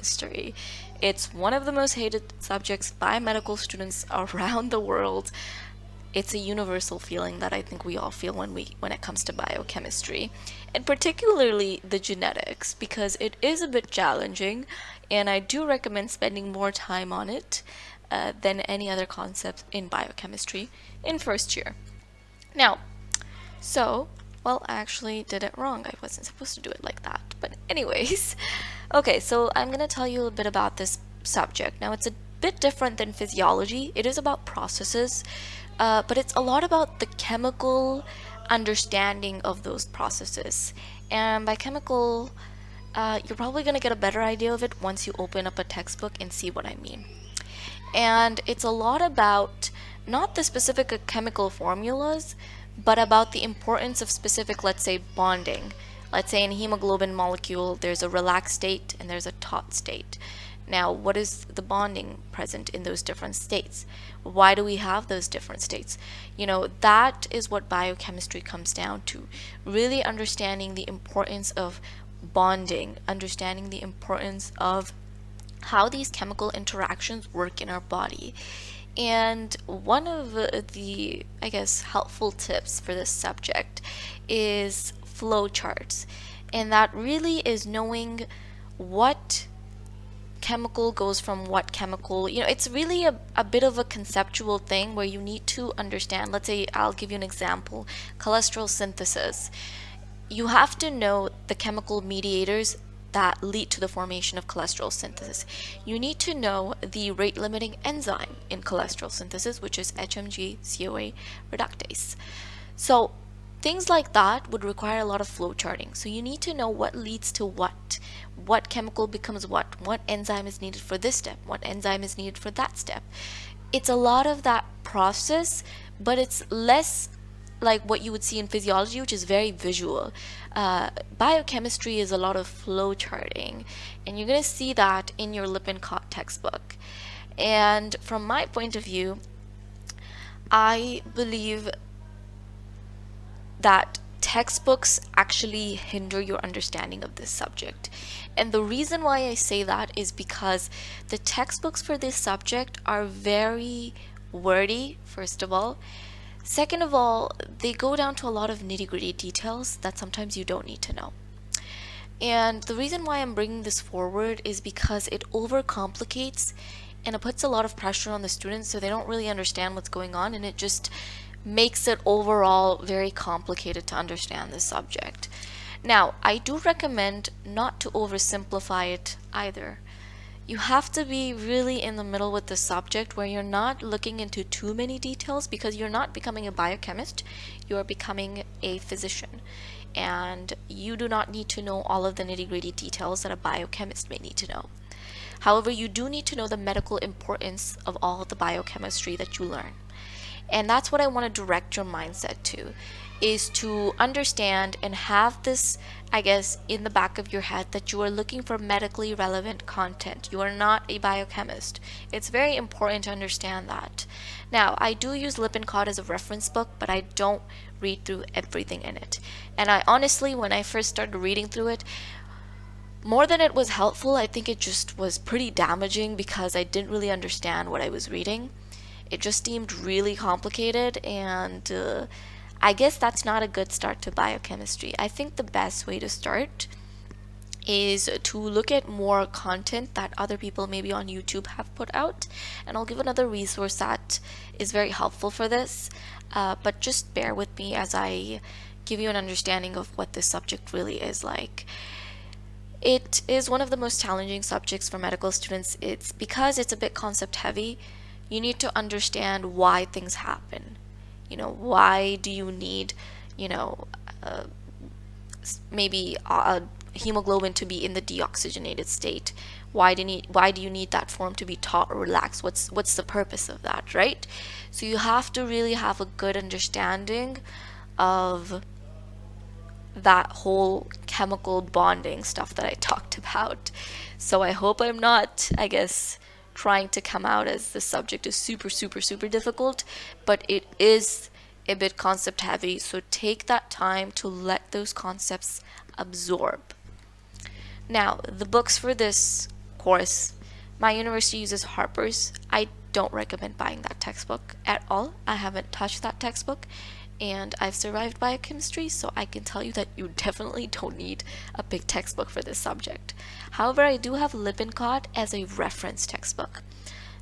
biochemistry. It's one of the most hated subjects by medical students around the world. It's a universal feeling that I think we all feel when it comes to biochemistry, and particularly the genetics, because it is a bit challenging, and I do recommend spending more time on it than any other concept in biochemistry in first year. Now, well, I actually did it wrong. I wasn't supposed to do it like that. But anyways, okay, so I'm going to tell you a bit about this subject. Now, it's a bit different than physiology. It is about processes, but it's a lot about the chemical understanding of those processes. And by chemical, you're probably going to get a better idea of it once you open up a textbook and see what I mean. And it's a lot about not the specific chemical formulas, but about the importance of specific, let's say, bonding. Let's say in a hemoglobin molecule, there's a relaxed state and there's a taut state. Now, what is the bonding present in those different states? Why do we have those different states? That is what biochemistry comes down to. Really understanding the importance of bonding, understanding the importance of how these chemical interactions work in our body. And one of the, I guess, helpful tips for this subject is flowcharts. And that really is knowing what chemical goes from what chemical. It's really a bit of a conceptual thing where you need to understand. Let's say, I'll give you an example, cholesterol synthesis. You have to know the chemical mediators that lead to the formation of cholesterol synthesis. You need to know the rate-limiting enzyme in cholesterol synthesis, which is HMG-CoA reductase. So things like that would require a lot of flow charting. So you need to know what leads to what chemical becomes what enzyme is needed for this step, what enzyme is needed for that step. It's a lot of that process, but it's less like what you would see in physiology, which is very visual. Biochemistry is a lot of flow charting, and you're going to see that in your Lippincott textbook. And from my point of view, I believe that textbooks actually hinder your understanding of this subject. And the reason why I say that is because the textbooks for this subject are very wordy, first of all. Second of all, they go down to a lot of nitty-gritty details that sometimes you don't need to know. And the reason why I'm bringing this forward is because it overcomplicates and it puts a lot of pressure on the students, so they don't really understand what's going on, and it just makes it overall very complicated to understand this subject. Now, I do recommend not to oversimplify it either. You have to be really in the middle with the subject where you're not looking into too many details, because you're not becoming a biochemist, you're becoming a physician. And you do not need to know all of the nitty-gritty details that a biochemist may need to know. However, you do need to know the medical importance of all the biochemistry that you learn. And that's what I want to direct your mindset to, is to understand and have this, I guess, in the back of your head that you are looking for medically relevant content. You are not a biochemist. It's very important to understand that. Now, I do use Lippincott as a reference book, but I don't read through everything in it. And I honestly, when I first started reading through it, more than it was helpful, I think it just was pretty damaging, because I didn't really understand what I was reading. It just seemed really complicated, and I guess that's not a good start to biochemistry. I think the best way to start is to look at more content that other people maybe on YouTube have put out, and I'll give another resource that is very helpful for this, but just bear with me as I give you an understanding of what this subject really is like. It is one of the most challenging subjects for medical students. It's because it's a bit concept heavy. You need to understand why things happen. Why do you need, maybe hemoglobin to be in the deoxygenated state? Why do you need that form to be taut or relaxed? What's the purpose of that, right? So you have to really have a good understanding of that whole chemical bonding stuff that I talked about. So I hope I'm not, I guess, trying to come out as the subject is super, super, super difficult, but it is a bit concept heavy, so take that time to let those concepts absorb. Now, the books for this course, my university uses Harper's. I don't recommend buying that textbook at all. I haven't touched that textbook, and I've survived biochemistry, so I can tell you that you definitely don't need a big textbook for this subject. However, I do have Lippincott as a reference textbook.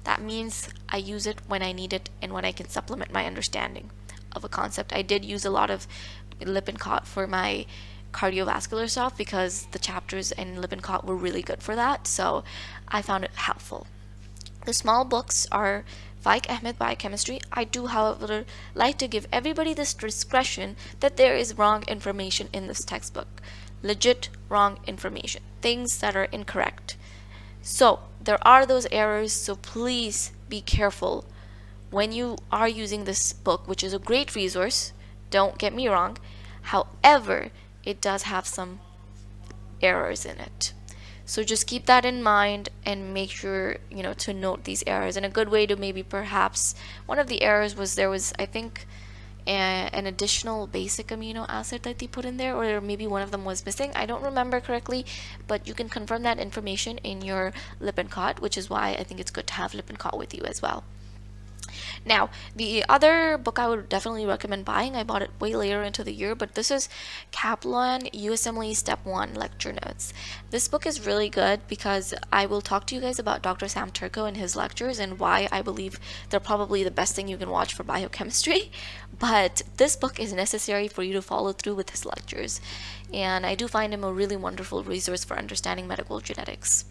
That means I use it when I need it and when I can supplement my understanding of a concept. I did use a lot of Lippincott for my cardiovascular stuff because the chapters in Lippincott were really good for that, so I found it helpful. The small books are Faiq Ahmed Biochemistry. I do, however, like to give everybody this discretion that there is wrong information in this textbook. Legit wrong information. Things that are incorrect. So, there are those errors, so please be careful when you are using this book, which is a great resource. Don't get me wrong. However, it does have some errors in it. So just keep that in mind and make sure, to note these errors. And a good way to maybe perhaps, one of the errors was there was, I think, an additional basic amino acid that they put in there, or maybe one of them was missing. I don't remember correctly, but you can confirm that information in your Lippincott, which is why I think it's good to have Lippincott with you as well. Now, the other book I would definitely recommend buying, I bought it way later into the year, but this is Kaplan USMLE Step 1 Lecture Notes. This book is really good because I will talk to you guys about Dr. Sam Turco and his lectures and why I believe they're probably the best thing you can watch for biochemistry. But this book is necessary for you to follow through with his lectures. And I do find him a really wonderful resource for understanding medical genetics.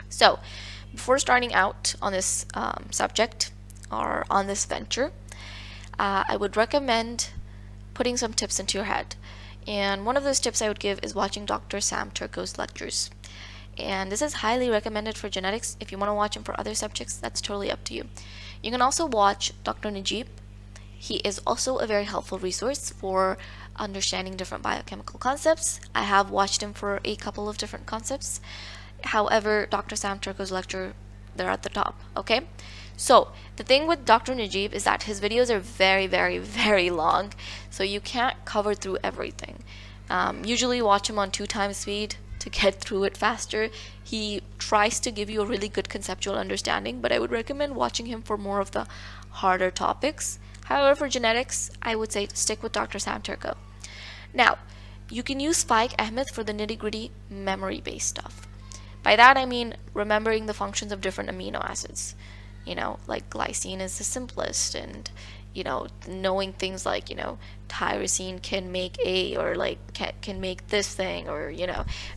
So, before starting out on this subject, or on this venture, I would recommend putting some tips into your head. And one of those tips I would give is watching Dr. Sam Turco's lectures. And this is highly recommended for genetics. If you want to watch him for other subjects, that's totally up to you. You can also watch Dr. Najib. He is also a very helpful resource for understanding different biochemical concepts. I have watched him for a couple of different concepts. However, Dr. Sam Turco's lecture, they're at the top, okay? So, the thing with Dr. Najib is that his videos are very, very, very long, so you can't cover through everything. Usually watch him on 2x speed to get through it faster. He tries to give you a really good conceptual understanding, but I would recommend watching him for more of the harder topics. However, for genetics, I would say stick with Dr. Sam Turco. Now, you can use Faiq Ahmed for the nitty-gritty memory-based stuff. By that I mean remembering the functions of different amino acids. Like glycine is the simplest, and knowing things like tyrosine can make A, or like can make this thing, or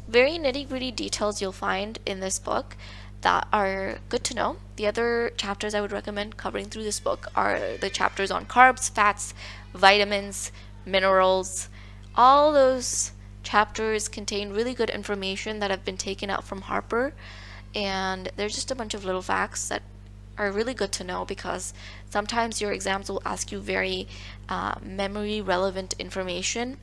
very nitty-gritty details you'll find in this book that are good to know. The other chapters I would recommend covering through this book are the chapters on carbs, fats, vitamins, minerals. All those chapters contain really good information that have been taken out from Harper, and they're just a bunch of little facts that are really good to know, because sometimes your exams will ask you very memory relevant information,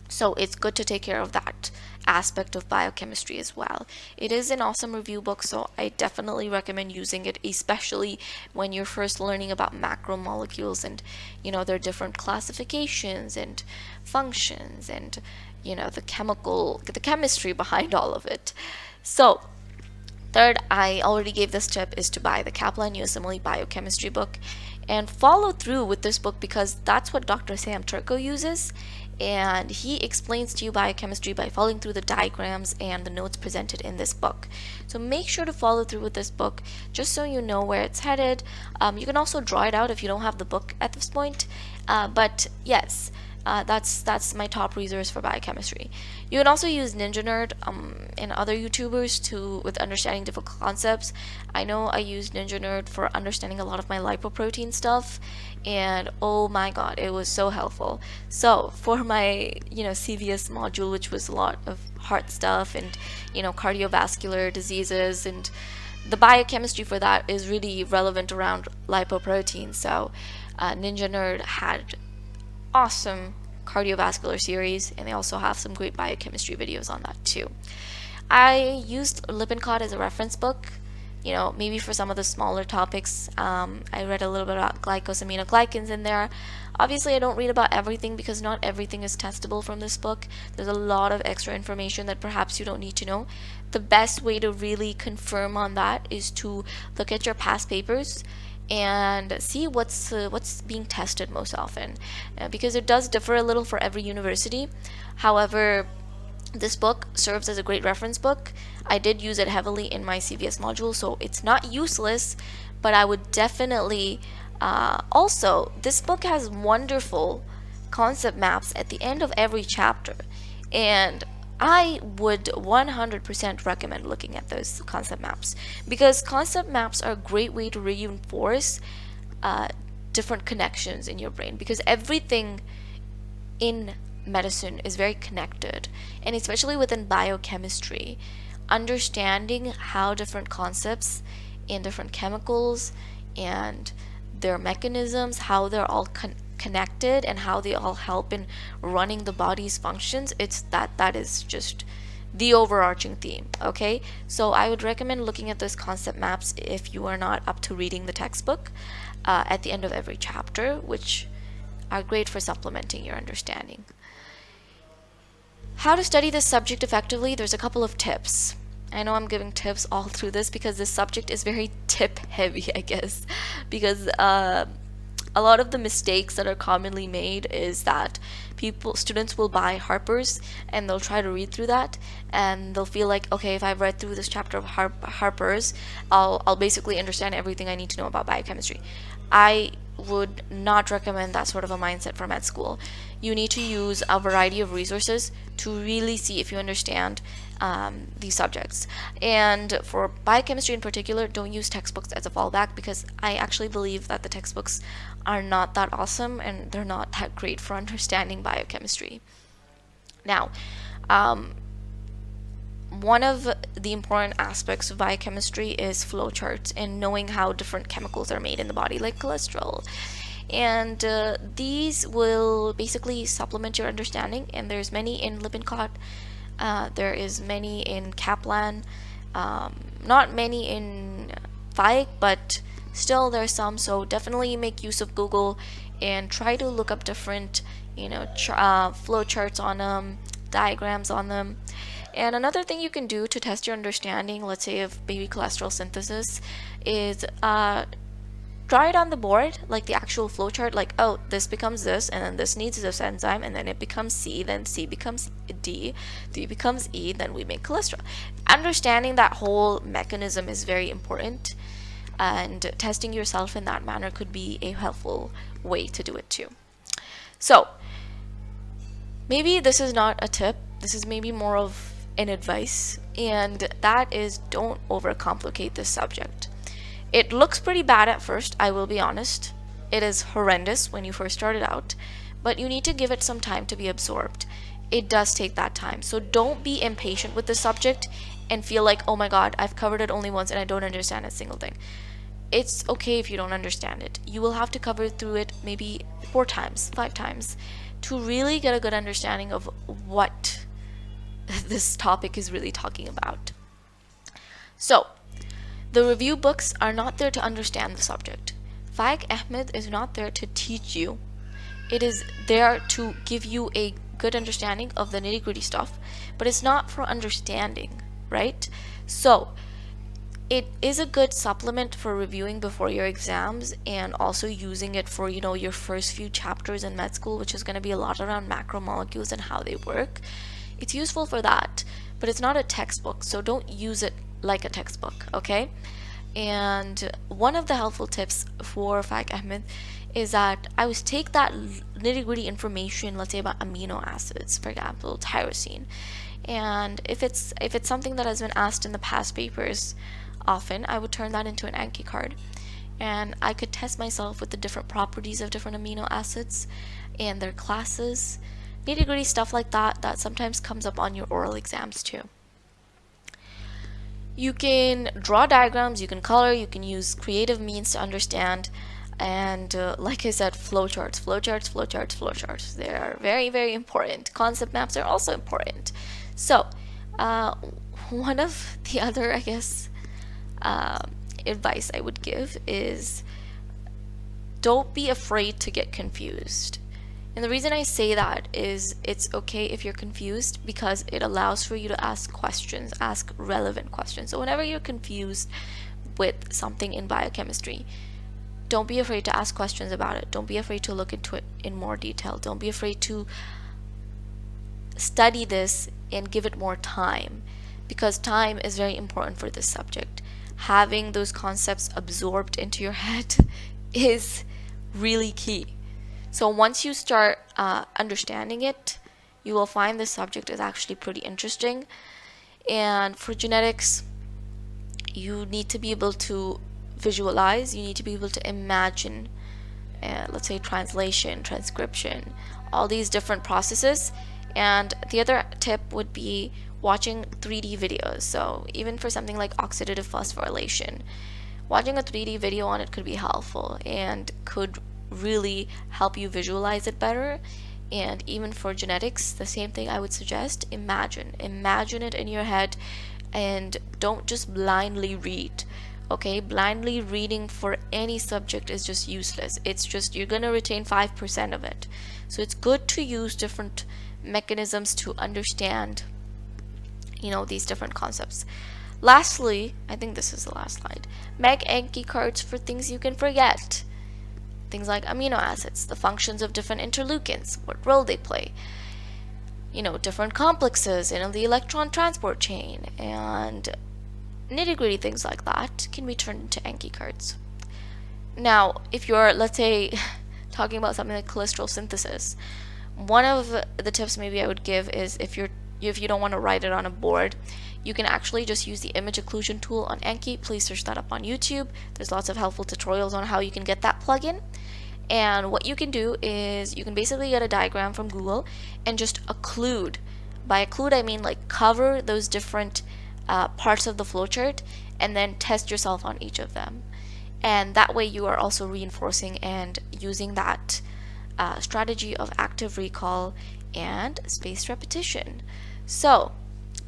so it's good to take care of that aspect of biochemistry as well. It is an awesome review book, so I definitely recommend using it, especially when you're first learning about macromolecules and their different classifications and functions and the chemistry behind all of it. So third, I already gave this tip, is to buy the Kaplan USMLE Biochemistry book and follow through with this book, because that's what Dr. Sam Turco uses, and he explains to you biochemistry by following through the diagrams and the notes presented in this book. So make sure to follow through with this book just so you know where it's headed. You can also draw it out if you don't have the book at this point, but yes, that's my top resource for biochemistry. You can also use Ninja Nerd and other YouTubers with understanding difficult concepts. I know I used Ninja Nerd for understanding a lot of my lipoprotein stuff, and oh my god, it was so helpful. So for my CVS module, which was a lot of heart stuff and cardiovascular diseases, and the biochemistry for that is really relevant around lipoproteins. So Ninja Nerd had awesome cardiovascular series, and they also have some great biochemistry videos on that too. I used Lippincott as a reference book, maybe for some of the smaller topics. I read a little bit about glycosaminoglycans in there. Obviously, I don't read about everything because not everything is testable from this book. There's a lot of extra information that perhaps you don't need to know. The best way to really confirm on that is to look at your past papers and see what's being tested most often, because it does differ a little for every university. However, this book serves as a great reference book. I did use it heavily in my CVS module, so it's not useless, but I would definitely also, this book has wonderful concept maps at the end of every chapter, and I would 100% recommend looking at those concept maps, because concept maps are a great way to reinforce different connections in your brain, because everything in medicine is very connected, and especially within biochemistry, understanding how different concepts in different chemicals and their mechanisms, how they're all connected and how they all help in running the body's functions, that is just the overarching theme. Okay, so I would recommend looking at those concept maps if you are not up to reading the textbook at the end of every chapter, which are great for supplementing your understanding. How to study this subject effectively, there's a couple of tips. I know I'm giving tips all through this because this subject is very tip heavy, I guess, because a lot of the mistakes that are commonly made is that students will buy Harper's and they'll try to read through that, and they'll feel like, okay, if I've read through this chapter of Harper's, I'll basically understand everything I need to know about biochemistry. I would not recommend that sort of a mindset for med school. You need to use a variety of resources to really see if you understand these subjects. And for biochemistry in particular, don't use textbooks as a fallback, because I actually believe that the textbooks are not that awesome and they're not that great for understanding biochemistry. Now, one of the important aspects of biochemistry is flowcharts and knowing how different chemicals are made in the body, like cholesterol. And these will basically supplement your understanding, and there's many in Lippincott, there is many in Kaplan, not many in Faiq, but still there's some, so definitely make use of Google and try to look up different flow charts on them, diagrams on them. And another thing you can do to test your understanding, let's say of baby cholesterol synthesis, is draw it on the board, like the actual flowchart, like, oh, this becomes this, and then this needs this enzyme, and then it becomes C, then C becomes D, D becomes E, then we make cholesterol. Understanding that whole mechanism is very important, and testing yourself in that manner could be a helpful way to do it too. So, maybe this is not a tip, this is maybe more of an advice, and that is, don't overcomplicate this subject. It looks pretty bad at first, I will be honest. It is horrendous when you first start it out, but you need to give it some time to be absorbed. It does take that time, so don't be impatient with the subject and feel like, oh my god, I've covered it only once and I don't understand a single thing. It's okay if you don't understand it. You will have to cover through it maybe 4 times, 5 times to really get a good understanding of what this topic is really talking about. So, the review books are not there to understand the subject. Faiq Ahmed is not there to teach you. It is there to give you a good understanding of the nitty-gritty stuff, but it's not for understanding, right? So, it is a good supplement for reviewing before your exams, and also using it for, your first few chapters in med school, which is going to be a lot around macromolecules and how they work. It's useful for that, but it's not a textbook, so don't use it like a textbook, okay? And one of the helpful tips for Faiq Ahmed is that I would take that nitty-gritty information, let's say about amino acids, for example, tyrosine, and if it's something that has been asked in the past papers often, I would turn that into an Anki card, and I could test myself with the different properties of different amino acids and their classes, nitty-gritty stuff like that sometimes comes up on your oral exams too. You can draw diagrams, you can color, you can use creative means to understand, and like I said, flowcharts. They are very, very important. Concept maps are also important. So, one of the other, advice I would give is don't be afraid to get confused. And the reason I say that is it's okay if you're confused, because it allows for you to ask questions, ask relevant questions. So whenever you're confused with something in biochemistry, don't be afraid to ask questions about it. Don't be afraid to look into it in more detail. Don't be afraid to study this and give it more time, because time is very important for this subject. Having those concepts absorbed into your head is really key. So once you start understanding it, you will find this subject is actually pretty interesting. And for genetics, you need to be able to visualize, you need to be able to imagine, let's say translation, transcription, all these different processes. And the other tip would be watching 3D videos. So even for something like oxidative phosphorylation, watching a 3D video on it could be helpful and could really help you visualize it better. And even for genetics, the same thing I would suggest. Imagine it in your head, and don't just blindly read. Okay, blindly reading for any subject is just useless. It's just, you're gonna retain 5% of it. So it's good to use different mechanisms to understand, you know, these different concepts. Lastly, I think this is the last slide. Make Anki cards for things you can forget. Things like amino acids, the functions of different interleukins, what role they play, you know, different complexes in the electron transport chain, and nitty-gritty things like that can be turned into Anki cards. Now, if you're, let's say, talking about something like cholesterol synthesis, one of the tips maybe I would give is if you don't want to write it on a board, you can actually just use the image occlusion tool on Anki. Please search that up on YouTube. There's lots of helpful tutorials on how you can get that plugin. And what you can do is you can basically get a diagram from Google and just occlude. By occlude, I mean like cover those different parts of the flowchart and then test yourself on each of them. And that way you are also reinforcing and using that strategy of active recall and spaced repetition. So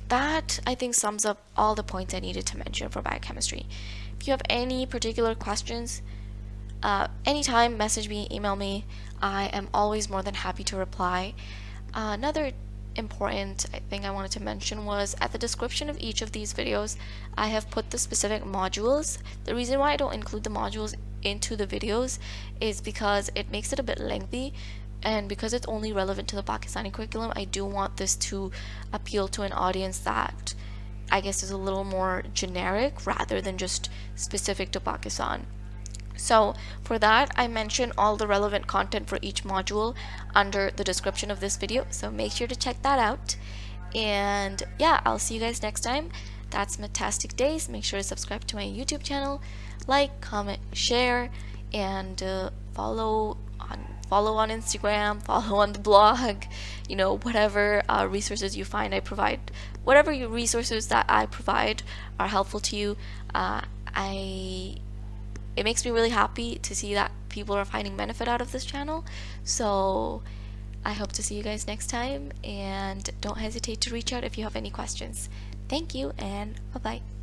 that, I think, sums up all the points I needed to mention for biochemistry. If you have any particular questions, anytime, message me, email me. I am always more than happy to reply. Another important thing I wanted to mention was at the description of each of these videos, I have put the specific modules. The reason why I don't include the modules into the videos is because it makes it a bit lengthy, and because it's only relevant to the Pakistani curriculum, I do want this to appeal to an audience that I guess is a little more generic rather than just specific to Pakistan. So for that, I mention all the relevant content for each module under the description of this video, so make sure to check that out. And yeah, I'll see you guys next time. That's Metastic Days. Make sure to subscribe to my YouTube channel, like, comment, share, and follow on Instagram, follow on the blog, you know, whatever resources you find I provide, whatever resources that I provide are helpful to you. It makes me really happy to see that people are finding benefit out of this channel. So I hope to see you guys next time, and don't hesitate to reach out if you have any questions. Thank you, and bye-bye.